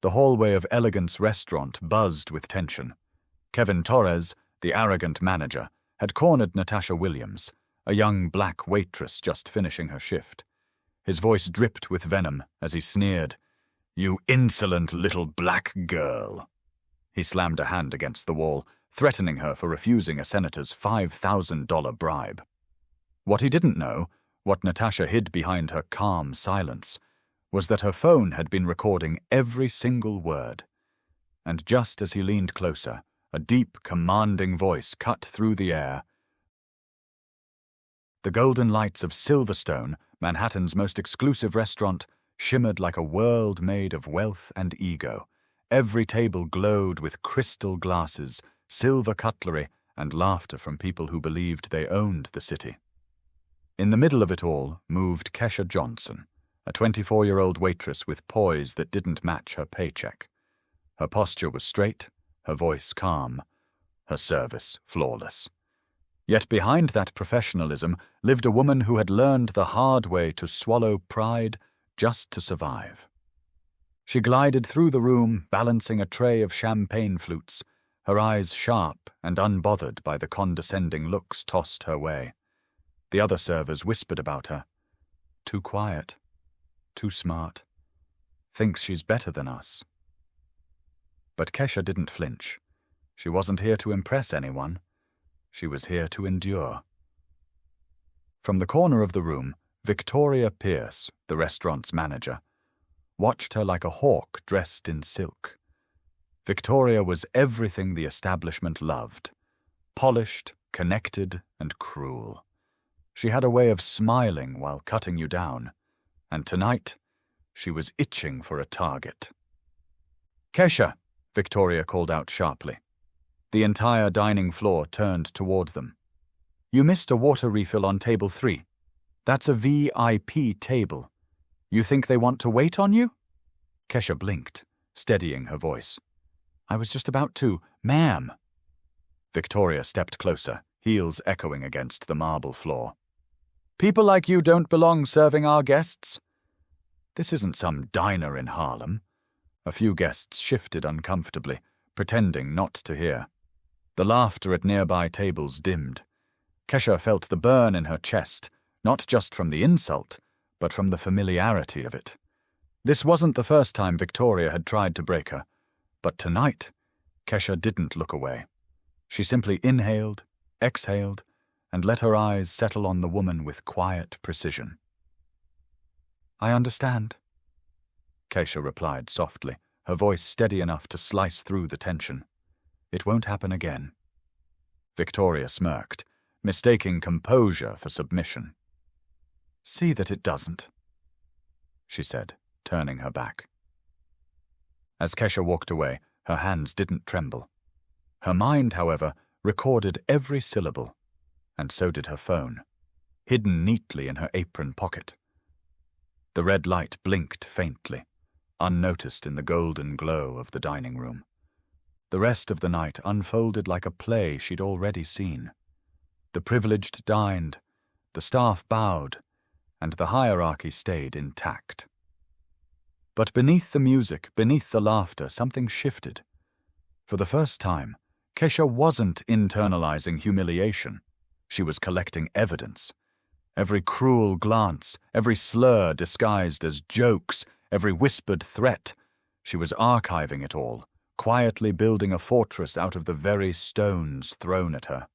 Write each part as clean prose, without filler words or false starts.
The hallway of Elegance Restaurant buzzed with tension. Kevin Torres, the arrogant manager, had cornered Natasha Williams, a young black waitress just finishing her shift. His voice dripped with venom as he sneered, "You insolent little black girl." He slammed a hand against the wall, threatening her for refusing a senator's $5,000 bribe. What he didn't know, what Natasha hid behind her calm silence, was that her phone had been recording every single word. And just as he leaned closer, a deep, commanding voice cut through the air. The golden lights of Silverstone, Manhattan's most exclusive restaurant, shimmered like a world made of wealth and ego. Every table glowed with crystal glasses, silver cutlery, and laughter from people who believed they owned the city. In the middle of it all moved Kesha Johnson, a 24-year-old waitress with poise that didn't match her paycheck. Her posture was straight, her voice calm, her service flawless. Yet behind that professionalism lived a woman who had learned the hard way to swallow pride just to survive. She glided through the room, balancing a tray of champagne flutes, her eyes sharp and unbothered by the condescending looks tossed her way. The other servers whispered about her. Too quiet, too smart, thinks she's better than us. But Kesha didn't flinch. She wasn't here to impress anyone. She was here to endure. From the corner of the room, Victoria Pierce, the restaurant's manager, watched her like a hawk dressed in silk. Victoria was everything the establishment loved, polished, connected, and cruel. She had a way of smiling while cutting you down, and tonight she was itching for a target. "Kesha," Victoria called out sharply. The entire dining floor turned toward them. "You missed a water refill on table 3. That's a VIP table. You think they want to wait on you?" Kesha blinked, steadying her voice. "I was just about to, ma'am." Victoria stepped closer, heels echoing against the marble floor. "People like you don't belong serving our guests." This isn't some diner in Harlem. A few guests shifted uncomfortably, pretending not to hear. The laughter at nearby tables dimmed. Kesha felt the burn in her chest, not just from the insult, but from the familiarity of it. This wasn't the first time Victoria had tried to break her, but tonight, Kesha didn't look away. She simply inhaled, exhaled, and let her eyes settle on the woman with quiet precision. "I understand," Kesha replied softly, her voice steady enough to slice through the tension. "It won't happen again." Victoria smirked, mistaking composure for submission. "See that it doesn't," she said, turning her back. As Kesha walked away, her hands didn't tremble. Her mind, however, recorded every syllable, and so did her phone, hidden neatly in her apron pocket. The red light blinked faintly, unnoticed in the golden glow of the dining room. The rest of the night unfolded like a play she'd already seen. The privileged dined, the staff bowed, and the hierarchy stayed intact. But beneath the music, beneath the laughter, something shifted. For the first time, Kesha wasn't internalizing humiliation. She was collecting evidence. Every cruel glance, every slur disguised as jokes, every whispered threat, she was archiving it all, quietly building a fortress out of the very stones thrown at her.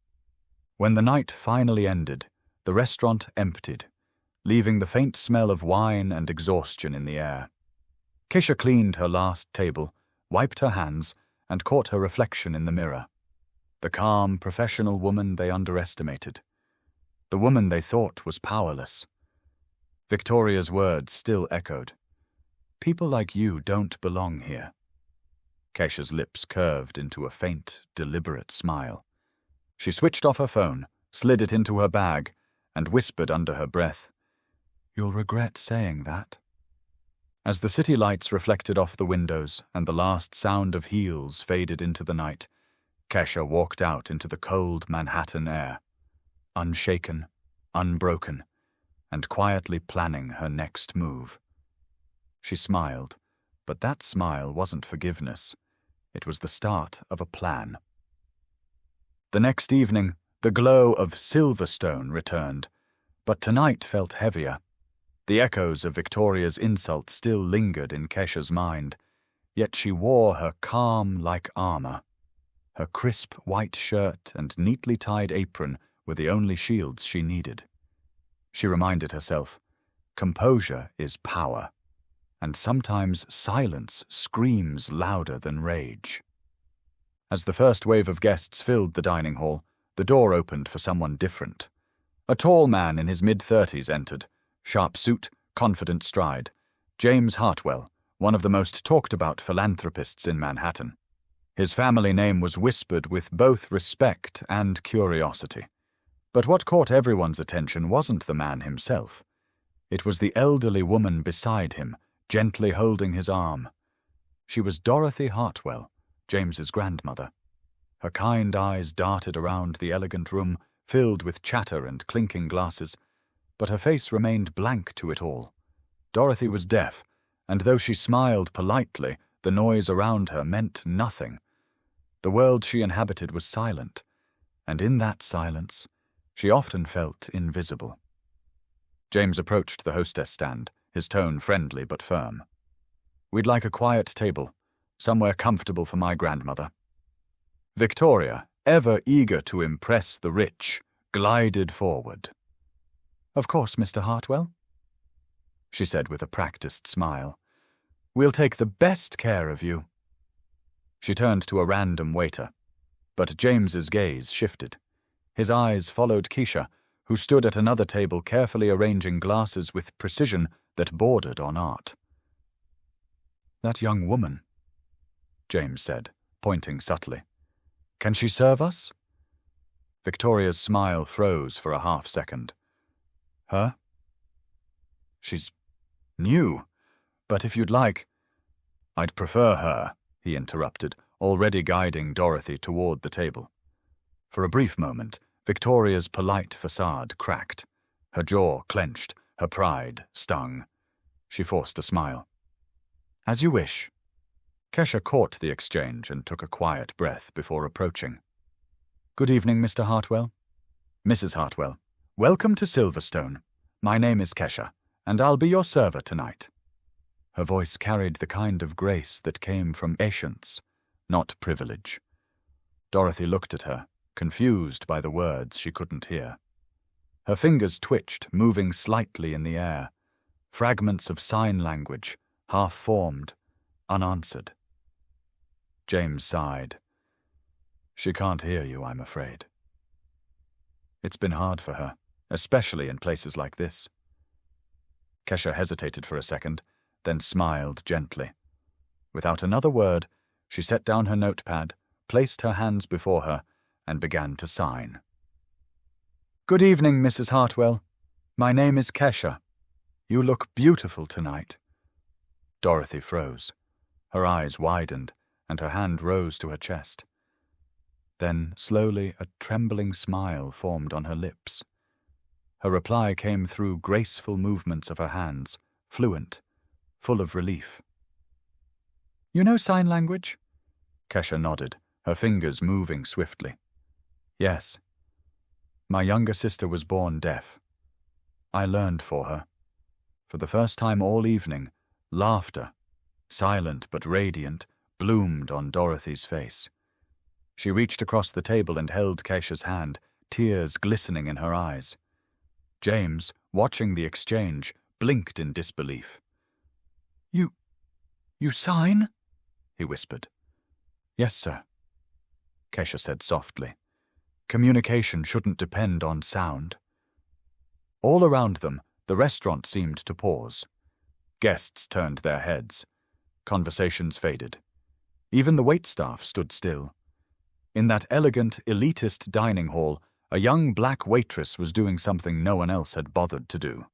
When the night finally ended, the restaurant emptied, leaving the faint smell of wine and exhaustion in the air. Kesha cleaned her last table, wiped her hands, and caught her reflection in the mirror. The calm, professional woman they underestimated. The woman they thought was powerless. Victoria's words still echoed. "People like you don't belong here." Kesha's lips curved into a faint, deliberate smile. She switched off her phone, slid it into her bag, and whispered under her breath, "You'll regret saying that." As the city lights reflected off the windows and the last sound of heels faded into the night, Kesha walked out into the cold Manhattan air, unshaken, unbroken, and quietly planning her next move. She smiled, But that smile wasn't forgiveness. It was the start of a plan. The next evening, the glow of Silverstone returned, but tonight felt heavier. The echoes of Victoria's insult still lingered in Kesha's mind, yet she wore her calm like armor. Her crisp white shirt and neatly tied apron were the only shields she needed. She reminded herself, composure is power, and sometimes silence screams louder than rage. As the first wave of guests filled the dining hall, the door opened for someone different. A tall man in his mid-30s entered, sharp suit, confident stride. James Hartwell, one of the most talked-about philanthropists in Manhattan. His family name was whispered with both respect and curiosity. But what caught everyone's attention wasn't the man himself. It was the elderly woman beside him, gently holding his arm. She was Dorothy Hartwell, James's grandmother. Her kind eyes darted around the elegant room, filled with chatter and clinking glasses, but her face remained blank to it all. Dorothy was deaf, and though she smiled politely, the noise around her meant nothing. The world she inhabited was silent, and in that silence, she often felt invisible. James approached the hostess stand, his tone friendly but firm. "We'd like a quiet table, somewhere comfortable for my grandmother." Victoria, ever eager to impress the rich, glided forward. "Of course, Mr. Hartwell," she said with a practiced smile. "We'll take the best care of you." She turned to a random waiter, but James's gaze shifted. His eyes followed Keisha, who stood at another table carefully arranging glasses with precision that bordered on art. "That young woman," James said, pointing subtly. "Can she serve us?" Victoria's smile froze for a half-second. "Her? She's new, but if you'd like—" "I'd prefer her," he interrupted, already guiding Dorothy toward the table. For a brief moment, Victoria's polite facade cracked. Her jaw clenched, her pride stung. She forced a smile. "As you wish." Kesha caught the exchange and took a quiet breath before approaching. "Good evening, Mr. Hartwell." "Mrs. Hartwell, welcome to Silverstone. My name is Kesha, and I'll be your server tonight." Her voice carried the kind of grace that came from patience, not privilege. Dorothy looked at her, confused by the words she couldn't hear. Her fingers twitched, moving slightly in the air. Fragments of sign language, half-formed, unanswered. James sighed. "She can't hear you, I'm afraid." It's been hard for her, especially in places like this. Kesha hesitated for a second, then smiled gently. Without another word, she set down her notepad, placed her hands before her, and began to sign. "Good evening, Mrs. Hartwell. My name is Kesha. You look beautiful tonight." Dorothy froze. Her eyes widened, and her hand rose to her chest. Then, slowly, a trembling smile formed on her lips. Her reply came through graceful movements of her hands, fluent, full of relief. "You know sign language?" Kesha nodded, her fingers moving swiftly. "Yes. My younger sister was born deaf. I learned for her. For the first time all evening, laughter, silent but radiant, bloomed on Dorothy's face. She reached across the table and held Kesha's hand, tears glistening in her eyes. James, watching the exchange, blinked in disbelief. You sign?" he whispered. "Yes, sir," Kesha said softly. "Communication shouldn't depend on sound." All around them, the restaurant seemed to pause. Guests turned their heads. Conversations faded. Even the waitstaff stood still. In that elegant, elitist dining hall, a young black waitress was doing something no one else had bothered to do,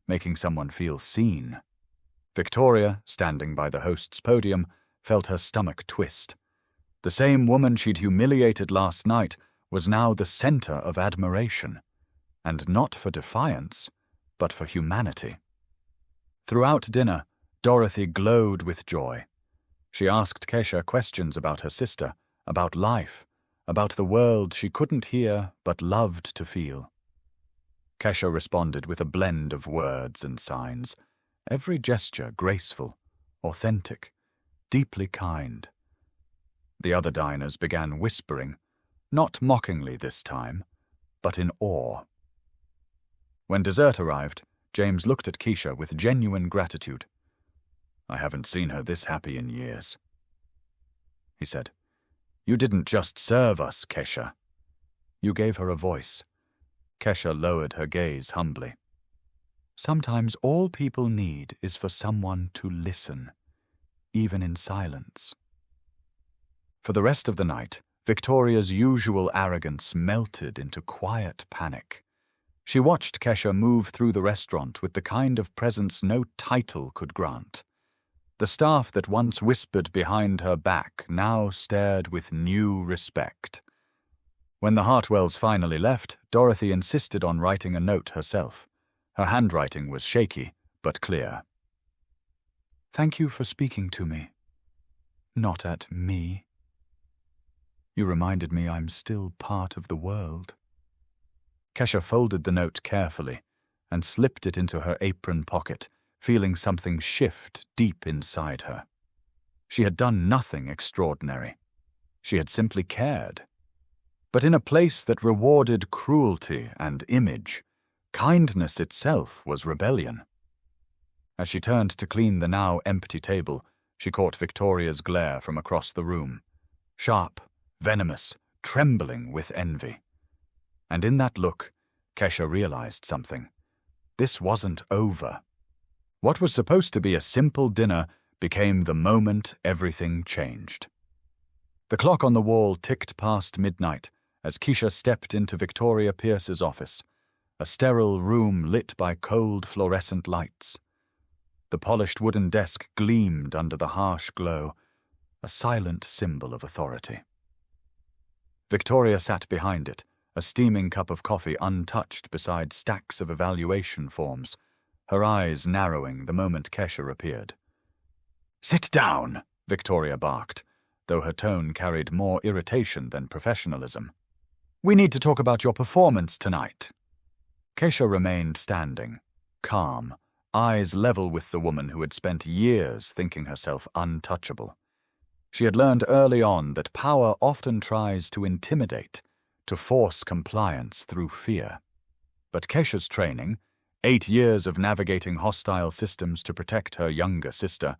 making someone feel seen. Victoria, standing by the host's podium, felt her stomach twist. The same woman she'd humiliated last night was now the center of admiration, and not for defiance, but for humanity. Throughout dinner, Dorothy glowed with joy. She asked Kesha questions about her sister, about life, about the world she couldn't hear but loved to feel. Kesha responded with a blend of words and signs, every gesture graceful, authentic, deeply kind. The other diners began whispering, not mockingly this time, but in awe. When dessert arrived, James looked at Keisha with genuine gratitude. "I haven't seen her this happy in years," he said. "You didn't just serve us, Kesha. You gave her a voice." Kesha lowered her gaze humbly. "Sometimes all people need is for someone to listen, even in silence." For the rest of the night, Victoria's usual arrogance melted into quiet panic. She watched Kesha move through the restaurant with the kind of presence no title could grant. The staff that once whispered behind her back now stared with new respect. When the Hartwells finally left, Dorothy insisted on writing a note herself. Her handwriting was shaky, but clear. "Thank you for speaking to me. Not at me. You reminded me I'm still part of the world." Kesha folded the note carefully and slipped it into her apron pocket, feeling something shift deep inside her. She had done nothing extraordinary. She had simply cared. But in a place that rewarded cruelty and image, kindness itself was rebellion. As she turned to clean the now empty table, she caught Victoria's glare from across the room, sharp, venomous, trembling with envy. And in that look, Kesha realized something. This wasn't over. What was supposed to be a simple dinner became the moment everything changed. The clock on the wall ticked past midnight as Keisha stepped into Victoria Pierce's office, a sterile room lit by cold fluorescent lights. The polished wooden desk gleamed under the harsh glow, a silent symbol of authority. Victoria sat behind it, a steaming cup of coffee untouched beside stacks of evaluation forms, her eyes narrowing the moment Kesha appeared. "Sit down," Victoria barked, though her tone carried more irritation than professionalism. "We need to talk about your performance tonight." Kesha remained standing, calm, eyes level with the woman who had spent years thinking herself untouchable. She had learned early on that power often tries to intimidate, to force compliance through fear. But Kesha's training, 8 years of navigating hostile systems to protect her younger sister,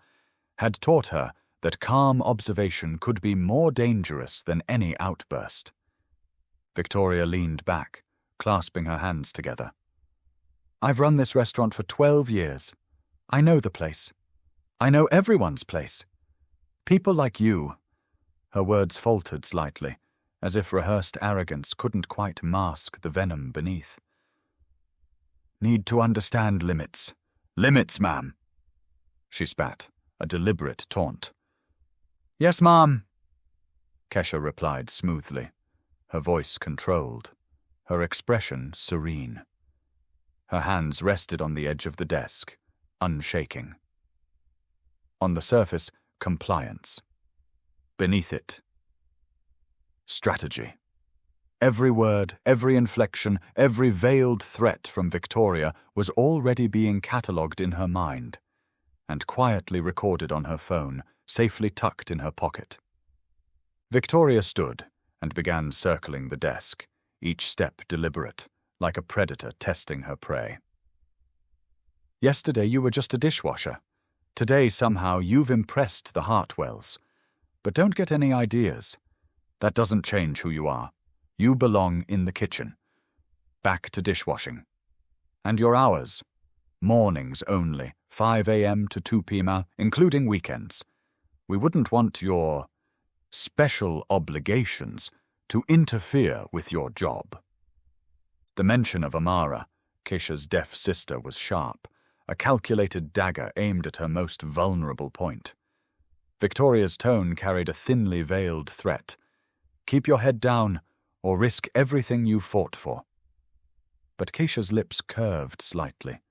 had taught her that calm observation could be more dangerous than any outburst. Victoria leaned back, clasping her hands together. "I've run this restaurant for 12 years. I know the place. I know everyone's place. People like you." Her words faltered slightly, as if rehearsed arrogance couldn't quite mask the venom beneath. "Need to understand limits. Limits, ma'am." She spat, a deliberate taunt. "Yes, ma'am," Kesha replied smoothly, her voice controlled, her expression serene. Her hands rested on the edge of the desk, unshaking. On the surface, compliance. Beneath it, strategy. Every word, every inflection, every veiled threat from Victoria was already being catalogued in her mind, and quietly recorded on her phone, safely tucked in her pocket. Victoria stood and began circling the desk, each step deliberate, like a predator testing her prey. "Yesterday you were just a dishwasher. Today somehow you've impressed the Hartwells. But don't get any ideas. That doesn't change who you are. You belong in the kitchen. Back to dishwashing. And your hours? Mornings only, 5 a.m. to 2 p.m., including weekends. We wouldn't want your special obligations to interfere with your job." The mention of Amara, Keisha's deaf sister, was sharp, a calculated dagger aimed at her most vulnerable point. Victoria's tone carried a thinly veiled threat. "Keep your head down, or risk everything you fought for." But Keisha's lips curved slightly,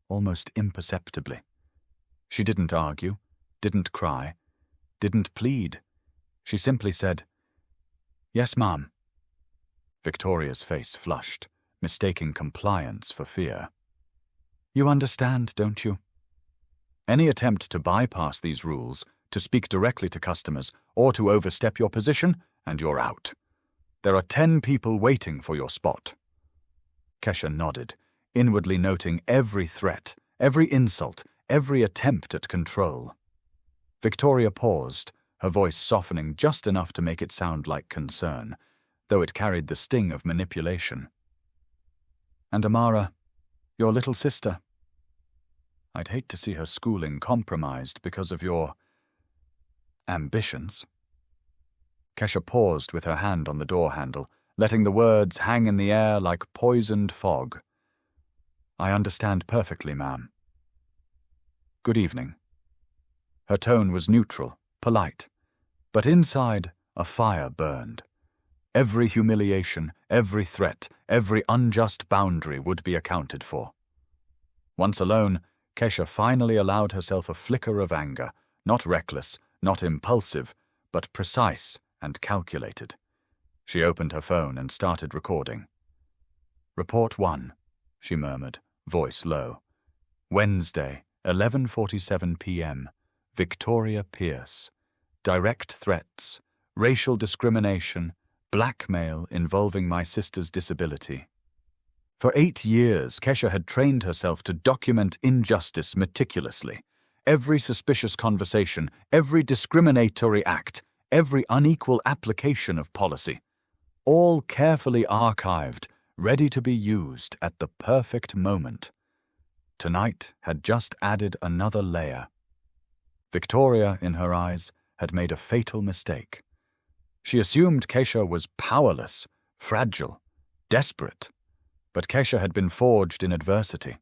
almost imperceptibly. She didn't argue, didn't cry, didn't plead. She simply said, "Yes, ma'am." Victoria's face flushed, mistaking compliance for fear. "You understand, don't you? Any attempt to bypass these rules, to speak directly to customers, or to overstep your position, and you're out. There are 10 people waiting for your spot." Kesha nodded, inwardly noting every threat, every insult, every attempt at control. Victoria paused, her voice softening just enough to make it sound like concern, though it carried the sting of manipulation. "And Amara, your little sister. I'd hate to see her schooling compromised because of your ambitions." Kesha paused with her hand on the door handle, letting the words hang in the air like poisoned fog. "I understand perfectly, ma'am. Good evening." Her tone was neutral, polite, but inside a fire burned. Every humiliation, every threat, every unjust boundary would be accounted for. Once alone, Kesha finally allowed herself a flicker of anger, not reckless, not impulsive, but precise and calculated. She opened her phone and started recording. "Report 1, she murmured, voice low. "Wednesday, 11:47 p.m., Victoria Pierce. Direct threats, racial discrimination, blackmail involving my sister's disability." For 8 years, Kesha had trained herself to document injustice meticulously. Every suspicious conversation, every discriminatory act, every unequal application of policy. All carefully archived, ready to be used at the perfect moment. Tonight had just added another layer. Victoria, in her eyes, had made a fatal mistake. She assumed Kesha was powerless, fragile, desperate. But Kesha had been forged in adversity.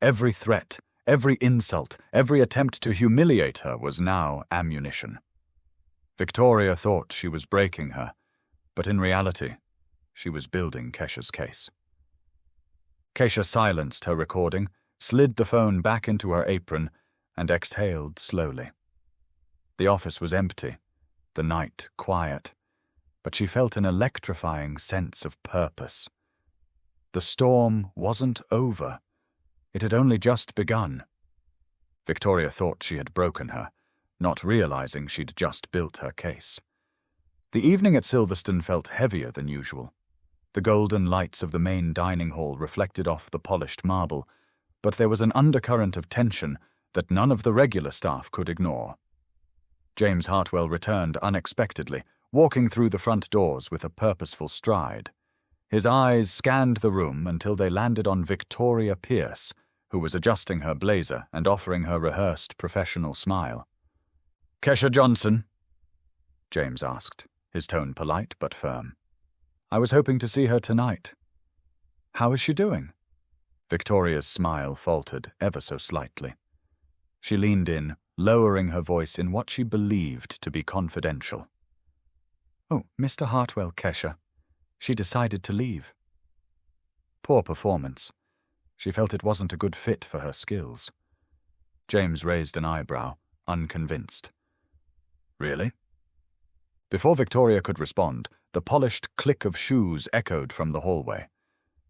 Every threat, every insult, every attempt to humiliate her was now ammunition. Victoria thought she was breaking her, but in reality, she was building Kesha's case. Kesha silenced her recording, slid the phone back into her apron, and exhaled slowly. The office was empty, the night quiet, but she felt an electrifying sense of purpose. The storm wasn't over. It had only just begun. Victoria thought she had broken her, not realizing she'd just built her case. The evening at Silverstone felt heavier than usual. The golden lights of the main dining hall reflected off the polished marble, but there was an undercurrent of tension that none of the regular staff could ignore. James Hartwell returned unexpectedly, walking through the front doors with a purposeful stride. His eyes scanned the room until they landed on Victoria Pierce, who was adjusting her blazer and offering her rehearsed professional smile. "Kesha Johnson?" James asked, his tone polite but firm. "I was hoping to see her tonight. How is she doing?" Victoria's smile faltered ever so slightly. She leaned in, lowering her voice in what she believed to be confidential. "Oh, Mr. Hartwell, Kesha. She decided to leave." Poor performance. She felt it wasn't a good fit for her skills. James raised an eyebrow, unconvinced. "Really?" Before Victoria could respond, the polished click of shoes echoed from the hallway.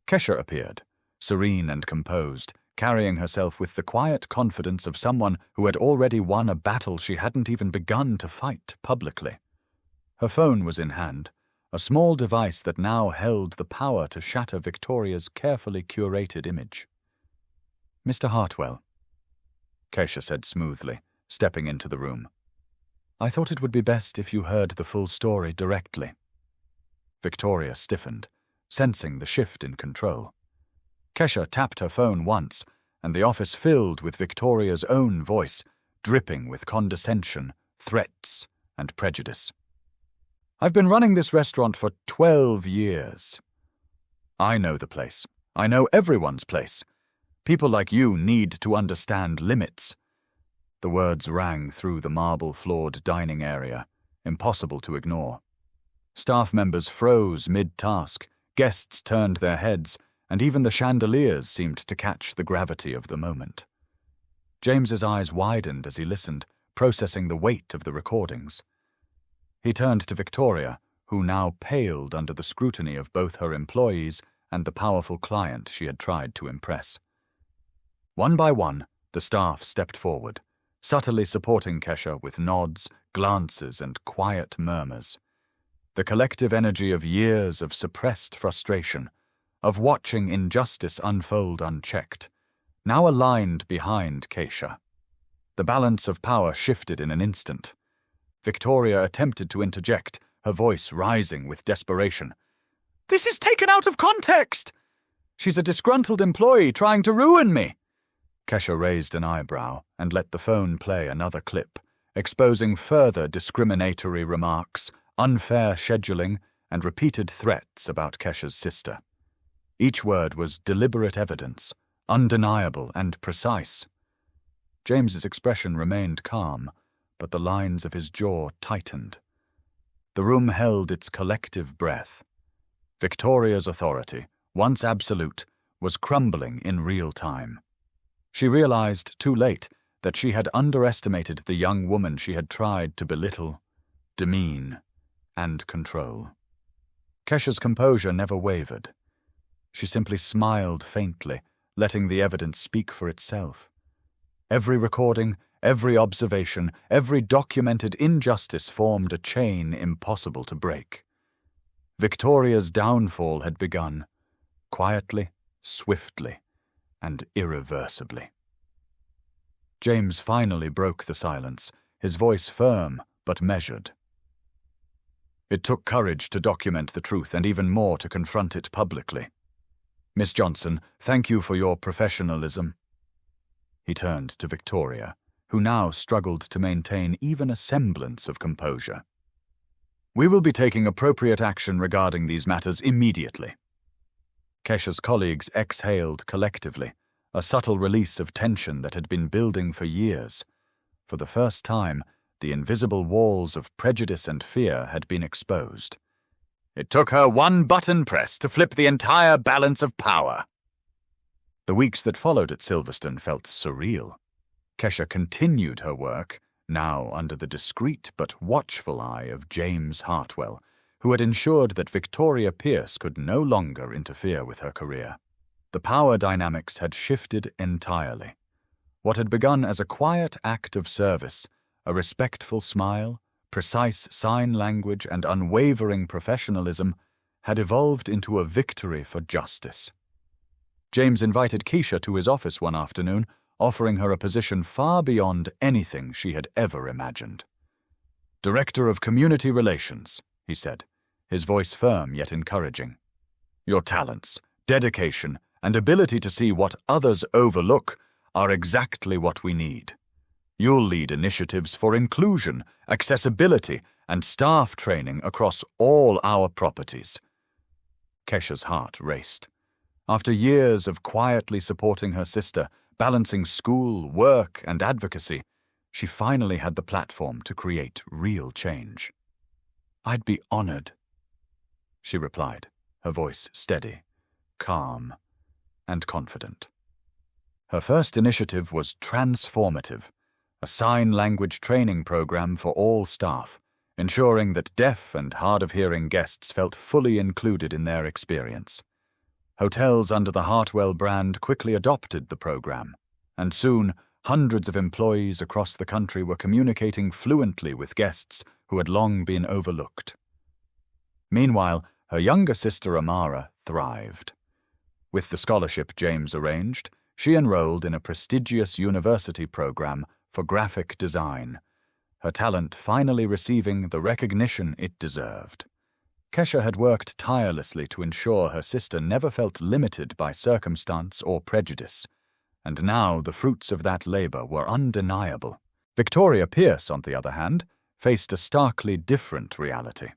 Kesha appeared, serene and composed, carrying herself with the quiet confidence of someone who had already won a battle she hadn't even begun to fight publicly. Her phone was in hand, a small device that now held the power to shatter Victoria's carefully curated image. "Mr. Hartwell," Kesha said smoothly, stepping into the room. "I thought it would be best if you heard the full story directly." Victoria stiffened, sensing the shift in control. Kesha tapped her phone once, and the office filled with Victoria's own voice, dripping with condescension, threats, and prejudice. "I've been running this restaurant for 12 years. I know the place. I know everyone's place. People like you need to understand limits." The words rang through the marble-floored dining area, impossible to ignore. Staff members froze mid-task, guests turned their heads, and even the chandeliers seemed to catch the gravity of the moment. James's eyes widened as he listened, processing the weight of the recordings. He turned to Victoria, who now paled under the scrutiny of both her employees and the powerful client she had tried to impress. One by one, the staff stepped forward, subtly supporting Kesha with nods, glances, and quiet murmurs. The collective energy of years of suppressed frustration, of watching injustice unfold unchecked, now aligned behind Kesha. The balance of power shifted in an instant. Victoria attempted to interject, her voice rising with desperation. "This is taken out of context! She's a disgruntled employee trying to ruin me!" Kesha raised an eyebrow and let the phone play another clip, exposing further discriminatory remarks, unfair scheduling, and repeated threats about Kesha's sister. Each word was deliberate evidence, undeniable and precise. James's expression remained calm, but the lines of his jaw tightened. The room held its collective breath. Victoria's authority, once absolute, was crumbling in real time. She realized, too late, that she had underestimated the young woman she had tried to belittle, demean, and control. Kesha's composure never wavered. She simply smiled faintly, letting the evidence speak for itself. Every recording, every observation, every documented injustice formed a chain impossible to break. Victoria's downfall had begun, quietly, swiftly, and irreversibly. James finally broke the silence, his voice firm but measured. It took courage to document the truth and even more to confront it publicly. Miss Johnson, thank you for your professionalism. He turned to Victoria, who now struggled to maintain even a semblance of composure. We will be taking appropriate action regarding these matters immediately. Kesha's colleagues exhaled collectively, a subtle release of tension that had been building for years. For the first time, the invisible walls of prejudice and fear had been exposed. It took her one button press to flip the entire balance of power. The weeks that followed at Silverstone felt surreal. Kesha continued her work, now under the discreet but watchful eye of James Hartwell, who had ensured that Victoria Pierce could no longer interfere with her career. The power dynamics had shifted entirely. What had begun as a quiet act of service, a respectful smile, precise sign language, and unwavering professionalism, had evolved into a victory for justice. James invited Kesha to his office one afternoon, offering her a position far beyond anything she had ever imagined. Director of Community Relations, he said, his voice firm yet encouraging. Your talents, dedication, and ability to see what others overlook are exactly what we need. You'll lead initiatives for inclusion, accessibility, and staff training across all our properties. Kesha's heart raced. After years of quietly supporting her sister, balancing school, work, and advocacy, she finally had the platform to create real change. I'd be honored, she replied, her voice steady, calm, and confident. Her first initiative was transformative, a sign language training program for all staff, ensuring that deaf and hard-of-hearing guests felt fully included in their experience. Hotels under the Hartwell brand quickly adopted the program, and soon hundreds of employees across the country were communicating fluently with guests who had long been overlooked. Meanwhile, her younger sister Amara thrived. With the scholarship James arranged, she enrolled in a prestigious university program for graphic design, her talent finally receiving the recognition it deserved. Kesha had worked tirelessly to ensure her sister never felt limited by circumstance or prejudice, and now the fruits of that labor were undeniable. Victoria Pierce, on the other hand, faced a starkly different reality.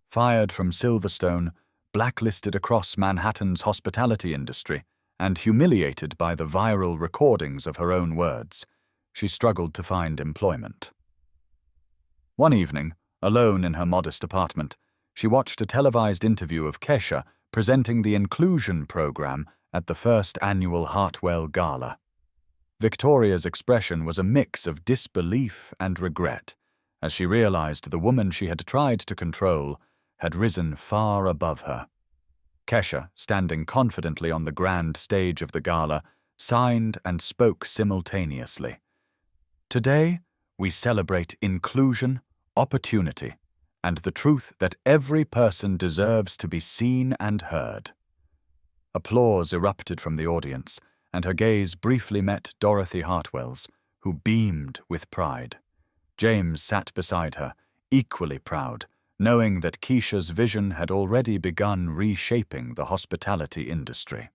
Fired from Silverstone, blacklisted across Manhattan's hospitality industry, and humiliated by the viral recordings of her own words, she struggled to find employment. One evening, alone in her modest apartment, she watched a televised interview of Kesha presenting the inclusion program at the first annual Hartwell Gala. Victoria's expression was a mix of disbelief and regret, as she realized the woman she had tried to control had risen far above her. Kesha, standing confidently on the grand stage of the gala, signed and spoke simultaneously. Today, we celebrate inclusion, opportunity, and the truth that every person deserves to be seen and heard. Applause erupted from the audience, and her gaze briefly met Dorothy Hartwell's, who beamed with pride. James sat beside her, equally proud, knowing that Keisha's vision had already begun reshaping the hospitality industry.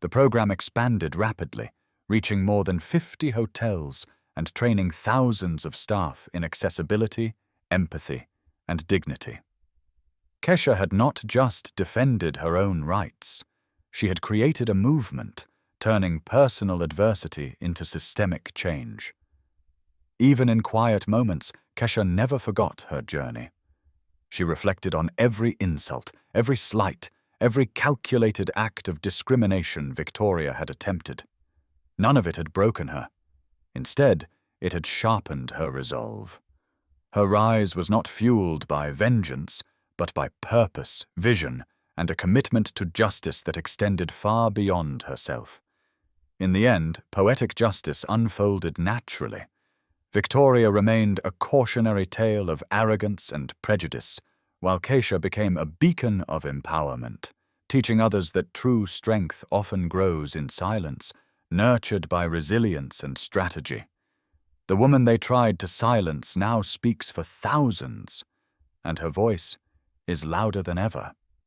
The program expanded rapidly, reaching more than 50 hotels and training thousands of staff in accessibility, empathy, and dignity. Kesha had not just defended her own rights. She had created a movement, turning personal adversity into systemic change. Even in quiet moments, Kesha never forgot her journey. She reflected on every insult, every slight, every calculated act of discrimination Victoria had attempted. None of it had broken her. Instead, it had sharpened her resolve. Her rise was not fueled by vengeance, but by purpose, vision, and a commitment to justice that extended far beyond herself. In the end, poetic justice unfolded naturally. Victoria remained a cautionary tale of arrogance and prejudice, while Kesha became a beacon of empowerment, teaching others that true strength often grows in silence, nurtured by resilience and strategy. The woman they tried to silence now speaks for thousands, and her voice is louder than ever.